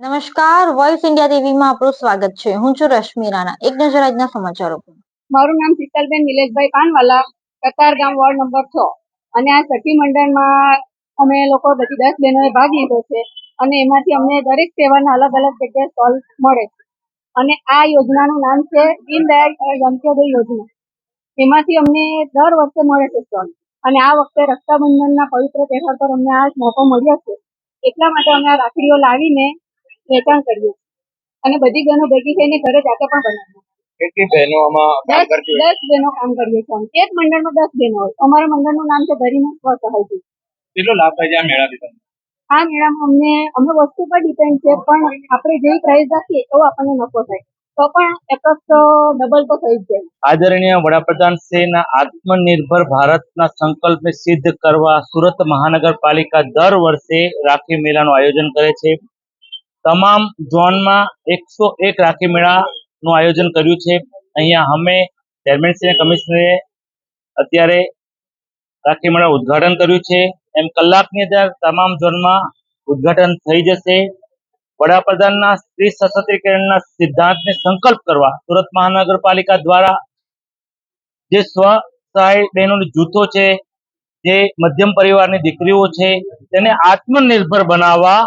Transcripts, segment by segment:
નમસ્કાર, voice India ટીવીમાં આપનું સ્વાગત છે. હું છું રશ્મિ રાણા. એક નજર આજના સમાચારો પર. મારું નામ શીતલબેન નિલેશભાઈ પાનવાલા, કતારગામ વોર્ડ નંબર 6 અને આ સખી મંડળમાં અમે લોકો બધી 10 બહેનોએ ભાગ લીધો છે અને એમાંથી અમને દરેક તહેવારના અલગ અલગ જગ્યાએ સ્ટોલ મળે છે અને આ યોજનાનું નામ છે દીનદયાળ અંત્યોદય યોજના. એમાંથી અમને દર વર્ષે મળે છે સ્ટોલ અને આ વખતે રક્ષાબંધનના પવિત્ર તહેવાર પર અમને આ મોકો મળ્યો છે. એટલા માટે અમે આ રાખડીઓ લાવીને વેચાણ કરીએ છીએ અને બધી બહેનો ભેગી થઈને ઘરે જાતે પણ બનાવીએ. કેટલી બહેનો આમાં કામ કરતી હોય? 10 બહેનો કામ કરીએ છીએ. એક મંડળમાં 10 બહેનો હોય. અમારા મંડળનું નામ છે ગરિમા સ્વસહાય જૂથ. કેટલો લાભ થાય છે આ મેળાથી તમને? આ મેળામાં અમે વસ્તુ પર ડિપેન્ડ છે, પણ આપણે જે પ્રાઇસ રાખીએ એવો આપણને નફો થાય તો પણ એપ્રોક્સ ડબલ તો થઈ જ જાય. આદરણીય વડાપ્રધાન શ્રીના આત્મનિર્ભર ભારતના સંકલ્પને સિદ્ધ કરવા સુરત મહાનગરપાલિકા દર વર્ષે રાખી મેળાનું આયોજન કરે છે. તમામ ઝોનમાં 101 રાખી મેળાનું આયોજન કર્યું છે. અહીંયા અમે ચેરમેનશ્રી અને કમિશનરે અત્યારે રાખી મેળાનું ઉદ્ઘાટન કર્યું છે. એમ કલાકની અંદર તમામ ઝોનમાં ઉદ્ઘાટન થઈ જશે. વડાપ્રધાનના સ્ત્રી સશક્તિકરણના સિદ્ધાંતને સંકલ્પ કરવા સુરત મહાનગરપાલિકા દ્વારા જે સ્વસહાય બહેનોના જૂથો છે, જે મધ્યમ પરિવારની દીકરીઓ છે, તેને આત્મનિર્ભર બનાવવા,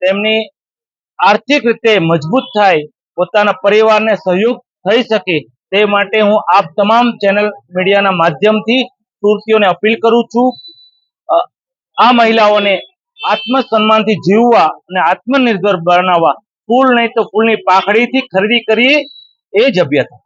તેમની આર્થિક રીતે મજબૂત થાય, પોતાના પરિવારને સહયોગ થઈ શકે તે માટે હું આપ તમામ ચેનલ મીડિયાના માધ્યમથી સુરતીઓને અપીલ કરું છું. આ મહિલાઓને આત્મસન્માનથી જીવવા અને આત્મનિર્ભર બનાવવા ફૂલ નહીં તો ફૂલની પાખડીથી ખરીદી કરીએ એ જ અભ્યર્થના.